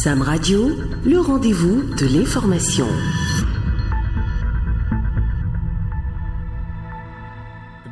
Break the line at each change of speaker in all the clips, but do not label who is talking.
Sam Radio, le rendez-vous de l'information.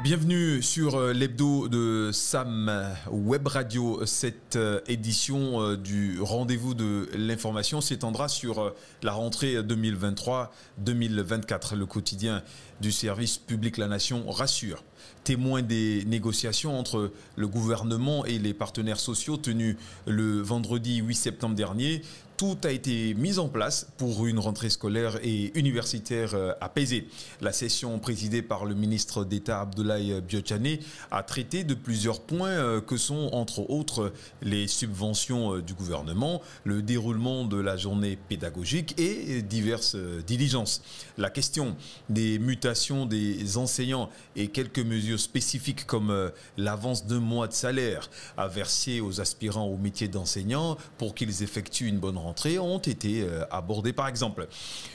Bienvenue sur l'hebdo de Sam Web Radio. Cette édition du rendez-vous de l'information s'étendra sur la rentrée 2023-2024. Le quotidien du service public La Nation rassure. Témoin des négociations entre le gouvernement et les partenaires sociaux tenues le vendredi 8 septembre dernier, tout a été mis en place pour une rentrée scolaire et universitaire apaisée. La session présidée par le ministre d'État Abdoulaye Biotchane a traité de plusieurs points que sont entre autres les subventions du gouvernement, le déroulement de la journée pédagogique et diverses diligences. La question des mutations des enseignants et quelques mesures spécifiques comme l'avance d'un mois de salaire à verser aux aspirants au métier d'enseignant pour qu'ils effectuent une bonne rentrée ont été abordés par exemple.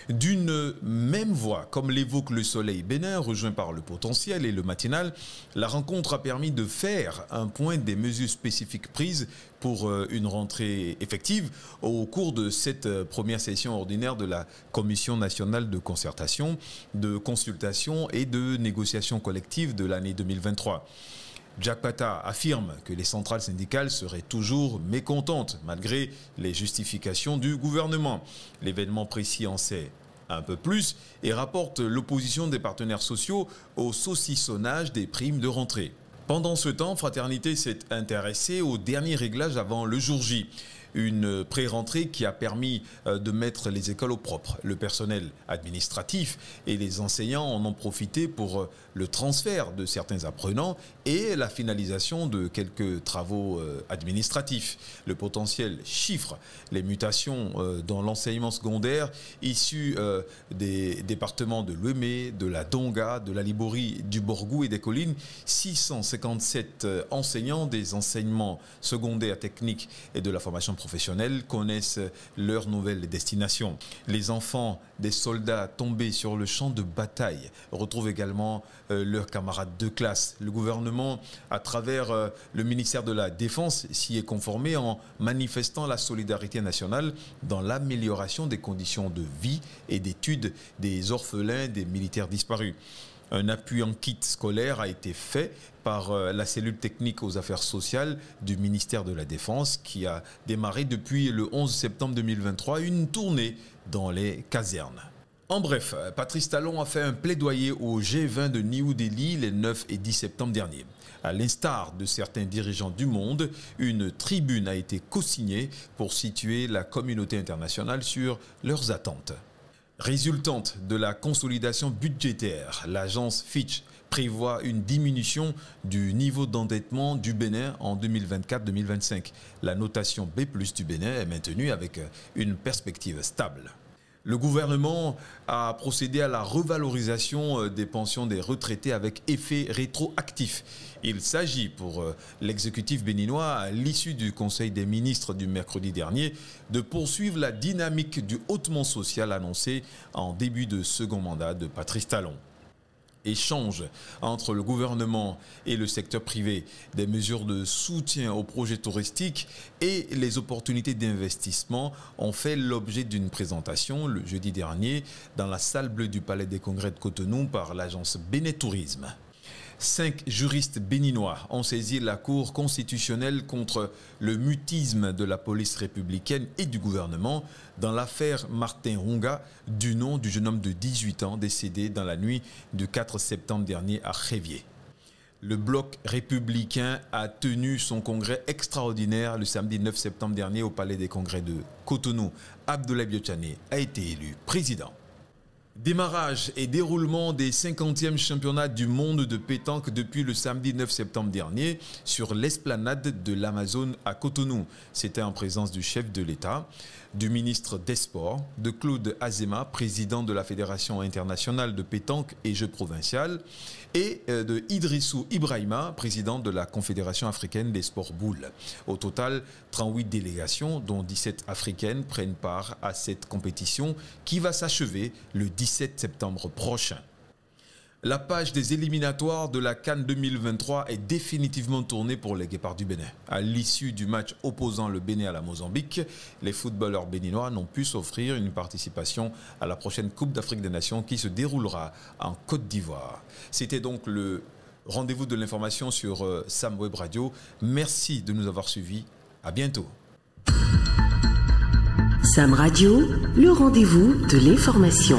D'une même voix, comme l'évoque le Soleil Bénin, rejoint par le Potentiel et le Matinal, la rencontre a permis de faire un point des mesures spécifiques prises pour une rentrée effective au cours de cette première session ordinaire de la Commission nationale de concertation, de consultation et de négociation collective de l'année 2023. Jack Pata affirme que les centrales syndicales seraient toujours mécontentes malgré les justifications du gouvernement. L'événement précis en sait un peu plus et rapporte l'opposition des partenaires sociaux au saucissonnage des primes de rentrée. Pendant ce temps, Fraternité s'est intéressée au dernier réglage avant le jour J. Une pré-rentrée qui a permis de mettre les écoles au propre. Le personnel administratif et les enseignants en ont profité pour le transfert de certains apprenants et la finalisation de quelques travaux administratifs. Le Potentiel chiffre les mutations dans l'enseignement secondaire issus des départements de l'Ouémé, de la Donga, de la Liborie, du Borgou et des Collines. 657 enseignants des enseignements secondaires techniques et de la formation professionnels connaissent leur nouvelle destination. Les enfants des soldats tombés sur le champ de bataille retrouvent également leurs camarades de classe. Le gouvernement, à travers le ministère de la Défense, s'y est conformé en manifestant la solidarité nationale dans l'amélioration des conditions de vie et d'études des orphelins des militaires disparus. Un appui en kit scolaire a été fait par la cellule technique aux affaires sociales du ministère de la Défense qui a démarré depuis le 11 septembre 2023 une tournée dans les casernes. En bref, Patrice Talon a fait un plaidoyer au G20 de New Delhi les 9 et 10 septembre dernier. À l'instar de certains dirigeants du monde, une tribune a été co-signée pour situer la communauté internationale sur leurs attentes. Résultante de la consolidation budgétaire, l'agence Fitch prévoit une diminution du niveau d'endettement du Bénin en 2024-2025. La notation B+ du Bénin est maintenue avec une perspective stable. Le gouvernement a procédé à la revalorisation des pensions des retraités avec effet rétroactif. Il s'agit pour l'exécutif béninois, à l'issue du Conseil des ministres du mercredi dernier, de poursuivre la dynamique du hautement social annoncé en début de second mandat de Patrice Talon. Échange entre le gouvernement et le secteur privé, des mesures de soutien aux projets touristiques et les opportunités d'investissement ont fait l'objet d'une présentation le jeudi dernier dans la salle bleue du Palais des Congrès de Cotonou par l'agence Bénin Tourisme. 5 juristes béninois ont saisi la Cour constitutionnelle contre le mutisme de la police républicaine et du gouvernement dans l'affaire Martin Runga, du nom du jeune homme de 18 ans décédé dans la nuit du 4 septembre dernier à Révier. Le bloc républicain a tenu son congrès extraordinaire le samedi 9 septembre dernier au Palais des Congrès de Cotonou. Abdoulaye Biotchane a été élu président. Démarrage et déroulement des 50e championnats du monde de pétanque depuis le samedi 9 septembre dernier sur l'esplanade de l'Amazone à Cotonou. C'était en présence du chef de l'État, du ministre des Sports, de Claude Azema, président de la Fédération internationale de pétanque et jeux provincial, et de Idrissou Ibrahima, président de la Confédération africaine des sports boules. Au total, 38 délégations, dont 17 africaines, prennent part à cette compétition qui va s'achever le 17 septembre prochain. La page des éliminatoires de la CAN 2023 est définitivement tournée pour les Guépards du Bénin. À l'issue du match opposant le Bénin à la Mozambique, les footballeurs béninois n'ont pu s'offrir une participation à la prochaine Coupe d'Afrique des Nations qui se déroulera en Côte d'Ivoire. C'était donc le rendez-vous de l'information sur Sam Web Radio. Merci de nous avoir suivis. À bientôt.
Sam Radio, le rendez-vous de l'information.